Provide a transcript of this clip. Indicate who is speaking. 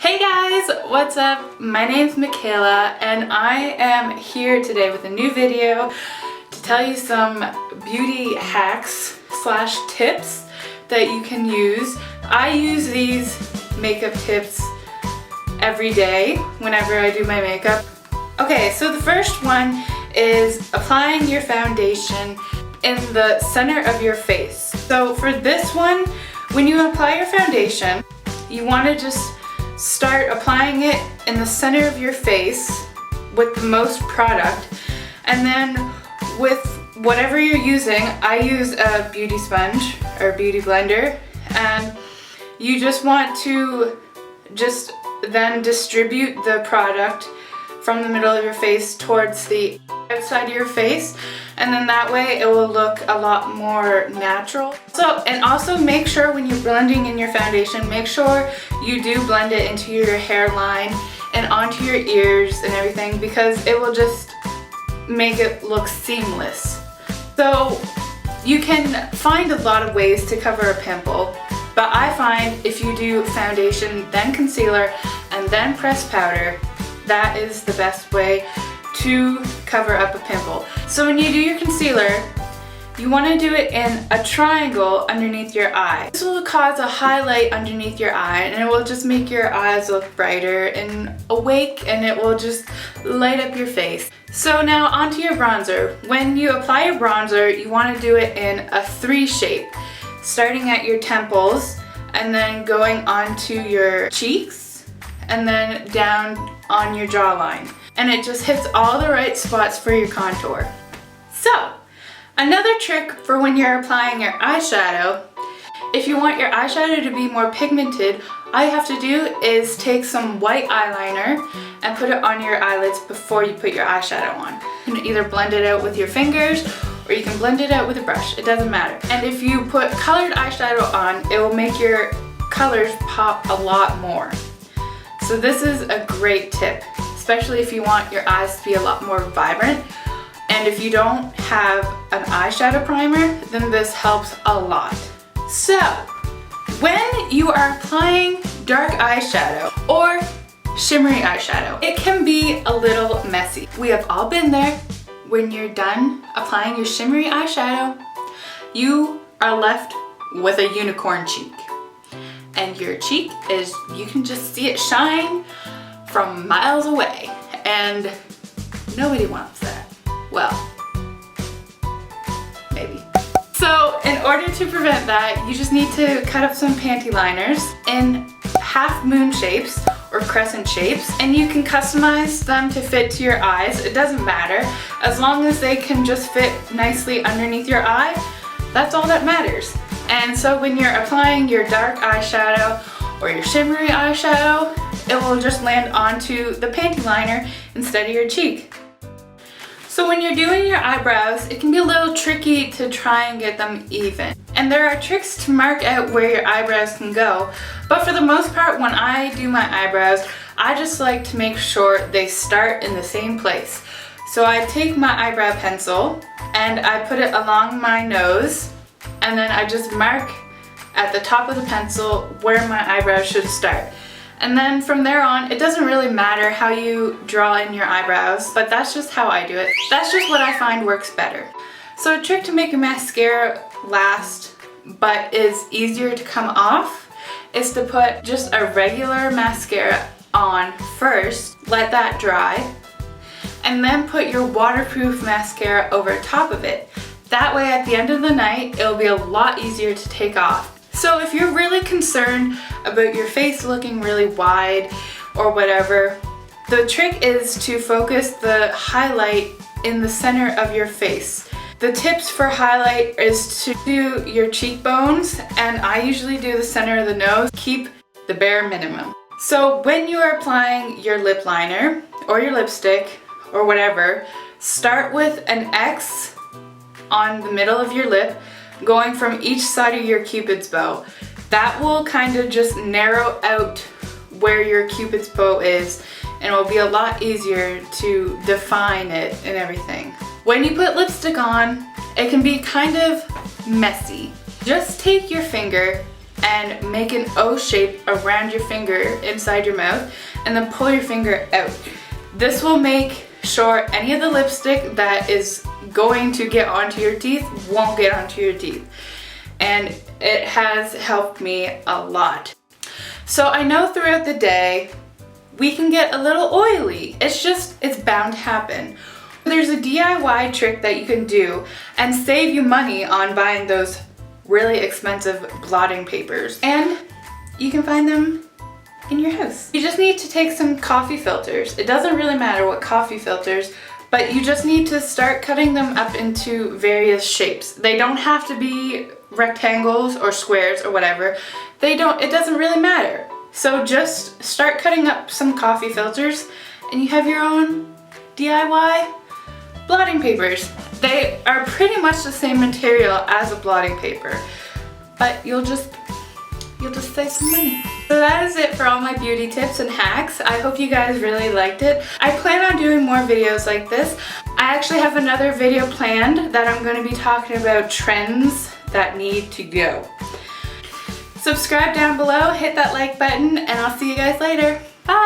Speaker 1: Hey guys, what's up? My name's Michaela and I am here today with a new video to tell you some beauty hacks slash tips that you can use. I use these makeup tips every day whenever I do my makeup. Okay, so the first one is applying your foundation in the center of your face. So for this one, when you apply your foundation, you want to just start applying it in the center of your face with the most product, and then with whatever you're using, I use a beauty sponge or beauty blender, and you just want to just then distribute the product from the middle of your face towards the outside of your face, and then that way it will look a lot more natural. So, and also make sure when you're blending in your foundation, make sure you do blend it into your hairline and onto your ears and everything, because it will just make it look seamless. So you can find a lot of ways to cover a pimple, but I find if you do foundation, then concealer, and then pressed powder, that is the best way to cover up a pimple. So when you do your concealer, you want to do it in a triangle underneath your eye. This will cause a highlight underneath your eye, and it will just make your eyes look brighter and awake, and it will just light up your face. So now onto your bronzer. When you apply your bronzer, you want to do it in a 3 shape, starting at your temples and then going onto your cheeks and then down on your jawline. And it just hits all the right spots for your contour. So, another trick for when you're applying your eyeshadow, if you want your eyeshadow to be more pigmented, all you have to do is take some white eyeliner and put it on your eyelids before you put your eyeshadow on. You can either blend it out with your fingers or you can blend it out with a brush, it doesn't matter. And if you put colored eyeshadow on, it will make your colors pop a lot more. So this is a great tip, especially if you want your eyes to be a lot more vibrant. And if you don't have an eyeshadow primer, then this helps a lot. So, when you are applying dark eyeshadow or shimmery eyeshadow, it can be a little messy. We have all been there. When you're done applying your shimmery eyeshadow, you are left with a unicorn cheek. And your cheek is, you can just see it shine from miles away, and nobody wants that. Well, maybe. So in order to prevent that, you just need to cut up some panty liners in half moon shapes or crescent shapes, and you can customize them to fit to your eyes. It doesn't matter, as long as they can just fit nicely underneath your eye, that's all that matters. And so when you're applying your dark eyeshadow or your shimmery eyeshadow, it will just land onto the panty liner instead of your cheek. So when you're doing your eyebrows, it can be a little tricky to try and get them even. And there are tricks to mark out where your eyebrows can go, but for the most part, when I do my eyebrows, I just like to make sure they start in the same place. So I take my eyebrow pencil and I put it along my nose, and then I just mark at the top of the pencil where my eyebrows should start. And then from there on, it doesn't really matter how you draw in your eyebrows, but that's just how I do it. That's just what I find works better. So a trick to make your mascara last, but is easier to come off, is to put just a regular mascara on first, let that dry, and then put your waterproof mascara over top of it. That way at the end of the night, it'll be a lot easier to take off. So if you're really concerned about your face looking really wide or whatever, the trick is to focus the highlight in the center of your face. The tips for highlight is to do your cheekbones, and I usually do the center of the nose. Keep the bare minimum. So when you are applying your lip liner or your lipstick or whatever, start with an X on the middle of your lip, going from each side of your cupid's bow. That will kind of just narrow out where your cupid's bow is, and it will be a lot easier to define it and everything. When you put lipstick on, it can be kind of messy. Just take your finger and make an O shape around your finger inside your mouth and then pull your finger out. This will make sure any of the lipstick that is going to get onto your teeth won't get onto your teeth. And it has helped me a lot. So I know throughout the day we can get a little oily. It's bound to happen. There's a DIY trick that you can do and save you money on buying those really expensive blotting papers. And you can find them in your house. You just need to take some coffee filters. It doesn't really matter what coffee filters, but you just need to start cutting them up into various shapes. They don't have to be rectangles or squares or whatever. It doesn't really matter. So just start cutting up some coffee filters and you have your own DIY blotting papers. They are pretty much the same material as a blotting paper, but you'll just save some money. So that is it for all my beauty tips and hacks. I hope you guys really liked it. I plan on doing more videos like this. I actually have another video planned that I'm going to be talking about trends that need to go. Subscribe down below, hit that like button, and I'll see you guys later. Bye!